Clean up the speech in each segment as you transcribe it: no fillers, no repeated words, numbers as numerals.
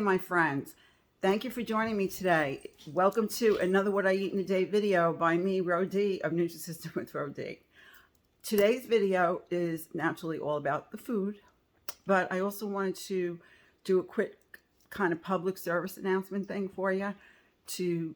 my friends. Thank you for joining me today. Welcome to another What I Eat in a Day video by me, Mrsroedee of Nutrisystem with Mrsroedee. Today's video is naturally all about the food, but I also wanted to do a quick kind of public service announcement thing for you to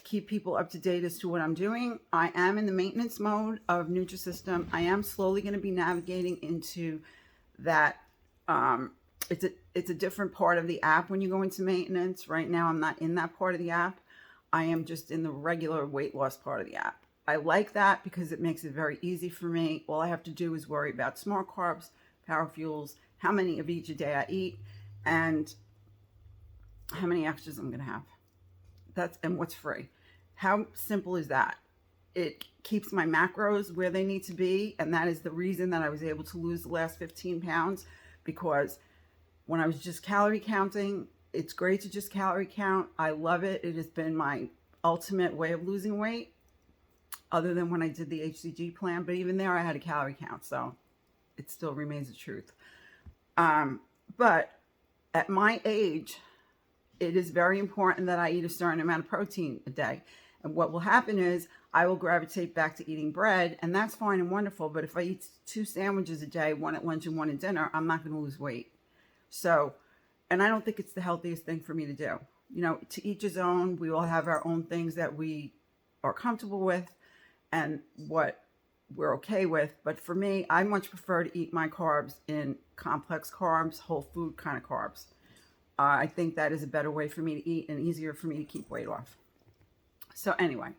keep people up to date as to what I'm doing. I am in the maintenance mode of Nutrisystem. I am slowly going to be navigating into that. It's a different part of the app when you go into maintenance. Right now, I'm not in that part of the app. I am just in the regular weight loss part of the app. I like that because it makes it very easy for me. All I have to do is worry about smart carbs, power fuels, how many of each a day I eat, and how many extras I'm going to have. And what's free. How simple is that? It keeps my macros where they need to be, and that is the reason that I was able to lose the last 15 pounds, because when I was just calorie counting, it's great to just calorie count. I love it. It has been my ultimate way of losing weight, other than when I did the HCG plan. But even there, I had a calorie count, so it still remains the truth. But at my age, it is very important that I eat a certain amount of protein a day. And what will happen is I will gravitate back to eating bread, and that's fine and wonderful. But if I eat 2 sandwiches a day, one at lunch and one at dinner, I'm not going to lose weight. So, and I don't think it's the healthiest thing for me to do. You know, to each his own. We all have our own things that we are comfortable with and what we're okay with. But for me, I much prefer to eat my carbs in complex carbs, whole food kind of carbs. I think that is a better way for me to eat and easier for me to keep weight off. So anyway,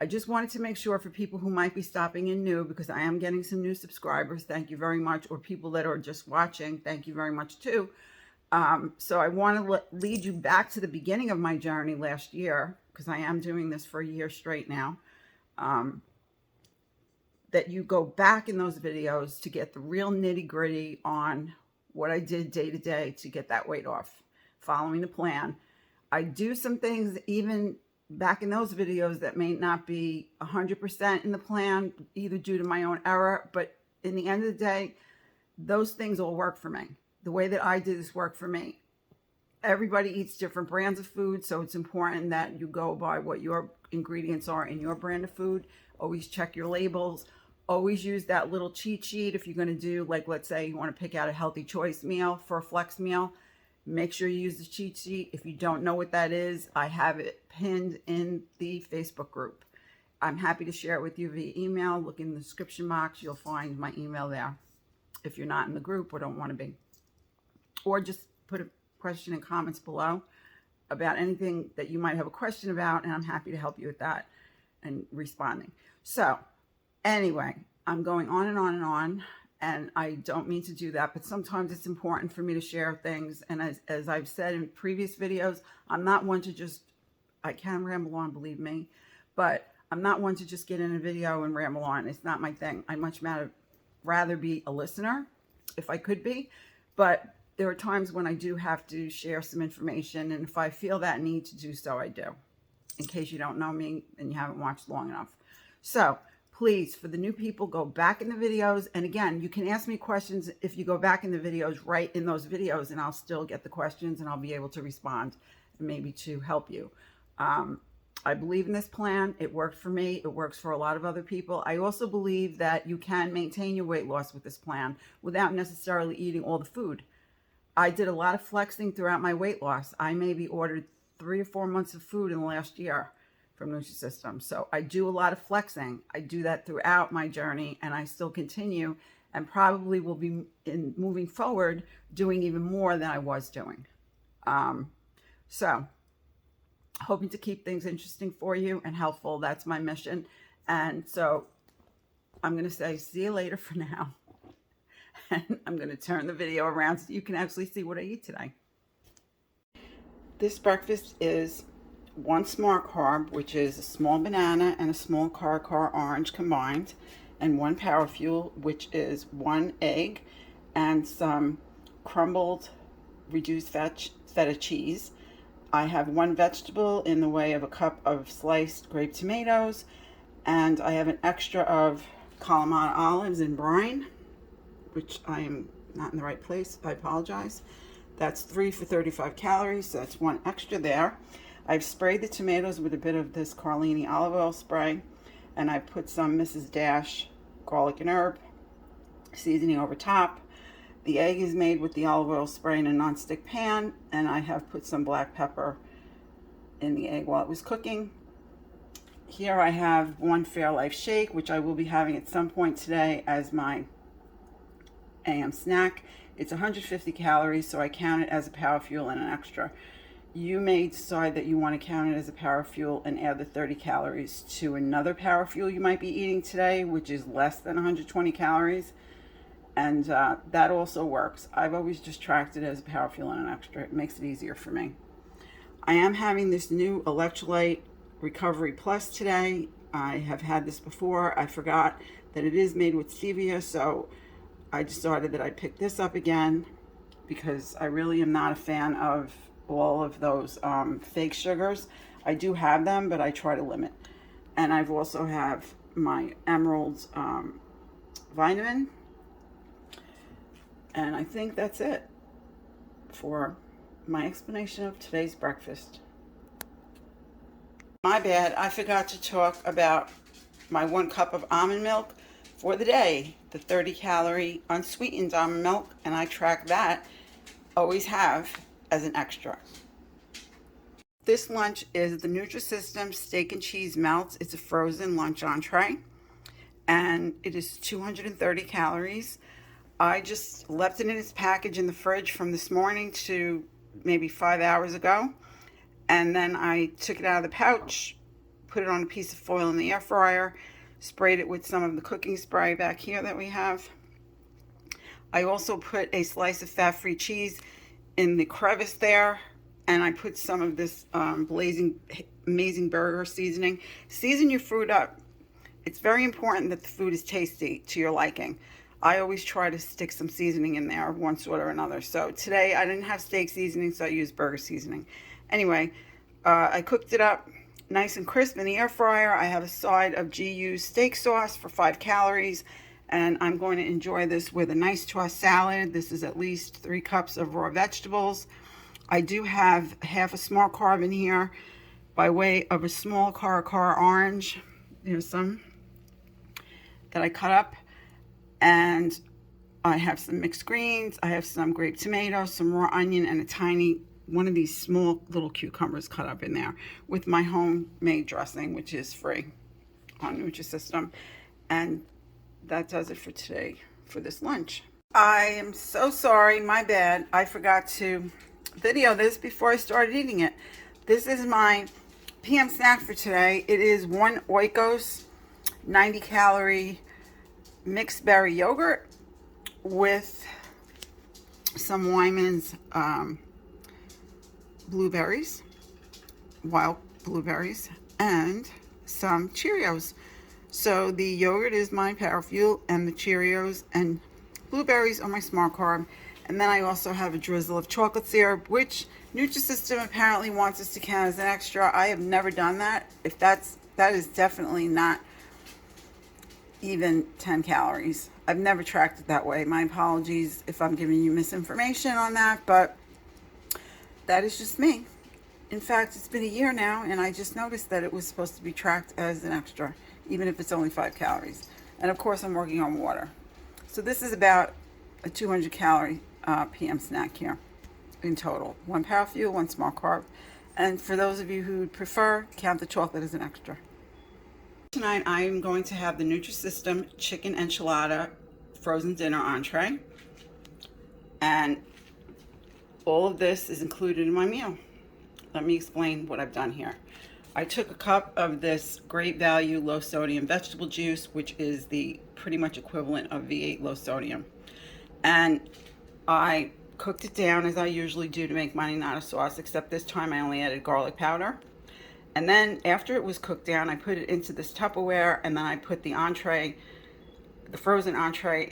I just wanted to make sure for people who might be stopping in new, because I am getting some new subscribers, thank you very much, or people that are just watching, thank you very much too. So I want to lead you back to the beginning of my journey last year, because I am doing this for a year straight now, that you go back in those videos to get the real nitty-gritty on what I did day to day to get that weight off, following the plan. I do some things even back in those videos that may not be 100% in the plan, either due to my own error, but in the end of the day, those things all work for me. The way that I did this worked for me. Everybody eats different brands of food, so it's important that you go by what your ingredients are in your brand of food. Always check your labels. Always use that little cheat sheet if you're going to do, like, let's say you want to pick out a healthy choice meal for a flex meal. Make sure you use the cheat sheet. If you don't know what that is, I have it pinned in the Facebook group. I'm happy to share it with you via email. Look in the description box. You'll find my email there if you're not in the group or don't want to be. Or just put a question in comments below about anything that you might have a question about, and I'm happy to help you with that and responding. So anyway, I'm going on and on and on. And I don't mean to do that, but sometimes it's important for me to share things. And as I've said in previous videos, I'm not one to just, I can ramble on, believe me, but I'm not one to just get in a video and ramble on. It's not my thing. I much rather be a listener, if I could be. But there are times when I do have to share some information. And if I feel that need to do so, I do. In case you don't know me and you haven't watched long enough. So please, for the new people, go back in the videos. And again, you can ask me questions if you go back in the videos, right in those videos, and I'll still get the questions and I'll be able to respond, maybe to help you. I believe in this plan. It worked for me. It works for a lot of other people. I also believe that you can maintain your weight loss with this plan without necessarily eating all the food. I did a lot of flexing throughout my weight loss. I maybe ordered 3 or 4 months of food in the last year from Nutrisystem. So I do a lot of flexing. I do that throughout my journey, and I still continue, and probably will be moving forward doing even more than I was doing. So hoping to keep things interesting for you and helpful. That's my mission. And so I'm going to say see you later for now. And I'm going to turn the video around so you can actually see what I eat today. This breakfast is 1 smart carb, which is a small banana and a small car orange combined, and 1 power fuel, which is 1 egg and some crumbled reduced feta cheese. I have 1 vegetable in the way of a cup of sliced grape tomatoes, and I have an extra of Kalamata olives in brine, which I am not in the right place, I apologize. That's 3 for 35 calories, so that's 1 extra there. I've sprayed the tomatoes with a bit of this Carlini olive oil spray, and I put some Mrs. Dash garlic and herb seasoning over top. The egg is made with the olive oil spray in a nonstick pan, and I have put some black pepper in the egg while it was cooking. Here I have 1 Fairlife shake, which I will be having at some point today as my AM snack. It's 150 calories, so I count it as a power fuel and an extra. You may decide that you want to count it as a power fuel and add the 30 calories to another power fuel you might be eating today, which is less than 120 calories. And that also works. I've always just tracked it as a power fuel and an extra. It makes it easier for me. I am having this new Electrolyte Recovery Plus today. I have had this before. I forgot that it is made with stevia, so I decided that I'd pick this up again because I really am not a fan of all of those fake sugars. I do have them, but I try to limit. And I've also have my Emerald's vitamin. And I think that's it for my explanation of today's breakfast. My bad, I forgot to talk about my 1 cup of almond milk for the day, the 30 calorie unsweetened almond milk, and I track that, always have, as an extra. This lunch is the Nutrisystem steak and cheese melts. It's a frozen lunch entree, and it is 230 calories. I just left it in its package in the fridge from this morning to maybe 5 hours ago. And then I took it out of the pouch, put it on a piece of foil in the air fryer, sprayed it with some of the cooking spray back here that we have. I also put a slice of fat-free cheese in the crevice there, and I put some of this blazing amazing burger seasoning. Season your food up. It's very important that the food is tasty to your liking. I always try to stick some seasoning in there of one sort or another. So today I didn't have steak seasoning, so I used burger seasoning. Anyway, I cooked it up nice and crisp in the air fryer. I have a side of GU steak sauce for 5 calories, and I'm going to enjoy this with a nice tossed salad. This is at least 3 cups of raw vegetables. I do have half a small carb in here by way of a small caracara orange. There's some that I cut up. And I have some mixed greens. I have some grape tomatoes, some raw onion, and a tiny one of these small little cucumbers cut up in there with my homemade dressing, which is free on Nutrisystem. And that does it for today for this lunch. I am so sorry, my bad. I forgot to video this before I started eating it. This is my PM snack for today. It is 1 Oikos 90 calorie mixed berry yogurt with some Wyman's blueberries, wild blueberries, and some Cheerios. So the yogurt is my power fuel, and the Cheerios and blueberries are my smart carb. And then I also have a drizzle of chocolate syrup, which Nutrisystem apparently wants us to count as an extra. I have never done that. If that is definitely not even 10 calories. I've never tracked it that way. My apologies if I'm giving you misinformation on that, but that is just me. In fact, it's been a year now, and I just noticed that it was supposed to be tracked as an extra, even if it's only 5 calories. And of course, I'm working on water. So this is about a 200 calorie PM snack here in total. 1 power fuel, 1 small carb. And for those of you who prefer, count the chocolate as an extra. Tonight I am going to have the Nutrisystem chicken enchilada frozen dinner entree, and all of this is included in my meal. Let me explain what I've done here. I took a cup of this great value low sodium vegetable juice, which is the pretty much equivalent of V8 low sodium, and I cooked it down as I usually do to make marinara sauce, except this time I only added garlic powder. And then after it was cooked down, I put it into this Tupperware, and then I put the entree, the frozen entree,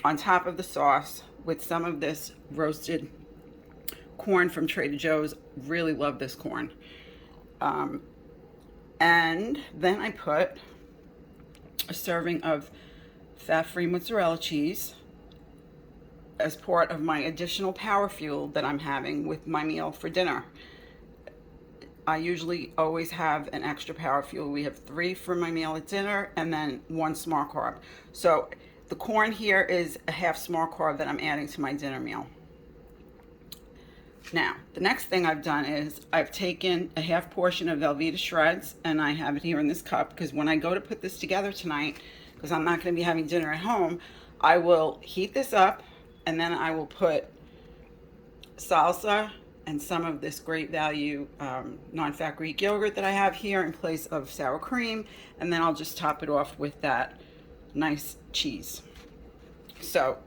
on top of the sauce with some of this roasted corn from Trader Joe's. Really love this corn. And then I put a serving of fat-free mozzarella cheese as part of my additional power fuel that I'm having with my meal for dinner. I usually always have an extra power fuel. We have 3 for my meal at dinner and then 1 small carb. So the corn here is a half small carb that I'm adding to my dinner meal. Now, the next thing I've done is I've taken a half portion of Velveeta shreds, and I have it here in this cup because when I go to put this together tonight, because I'm not going to be having dinner at home, I will heat this up and then I will put salsa and some of this great value non-fat Greek yogurt that I have here in place of sour cream, and then I'll just top it off with that nice cheese. So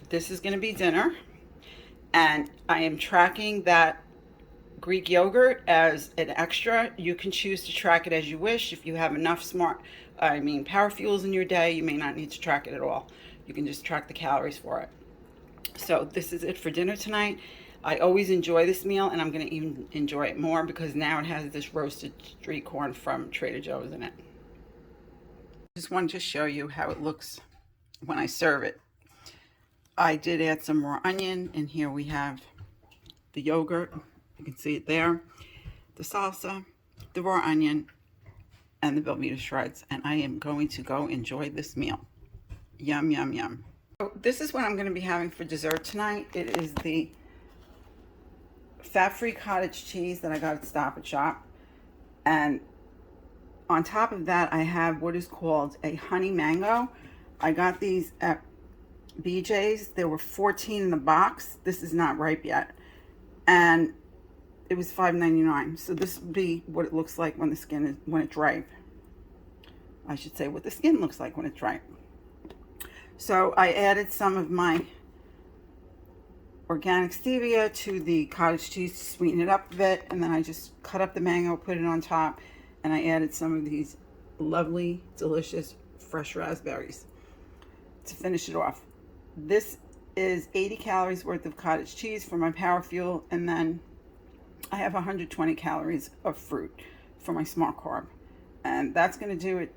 this is going to be dinner, and I am tracking that Greek yogurt as an extra. You can choose to track it as you wish. If you have enough power fuels in your day, you may not need to track it at all. You can just track the calories for it. So this is it for dinner tonight. I always enjoy this meal, and I'm going to even enjoy it more because now it has this roasted street corn from Trader Joe's in it. Just wanted to show you how it looks when I serve it. I did add some raw onion, and here we have the yogurt. You can see it there. The salsa, the raw onion, and the Velveeta shreds. And I am going to go enjoy this meal. Yum, yum, yum. So this is what I'm going to be having for dessert tonight. It is the fat-free cottage cheese that I got at Stop and Shop, and on top of that I have what is called a honey mango. I got these at BJ's. There were 14 in the box. This is not ripe yet, and it was $5.99. So this would be what it looks like when it's ripe. I should say what the skin looks like when it's ripe. So I added some of my organic stevia to the cottage cheese to sweeten it up a bit, and then I just cut up the mango, put it on top, and I added some of these lovely, delicious, fresh raspberries to finish it off. This is 80 calories worth of cottage cheese for my power fuel, and then I have 120 calories of fruit for my small carb. And that's going to do it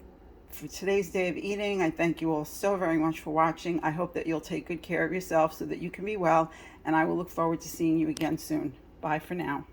for today's day of eating. I thank you all so very much for watching. I hope that you'll take good care of yourself so that you can be well, and I will look forward to seeing you again soon. Bye for now.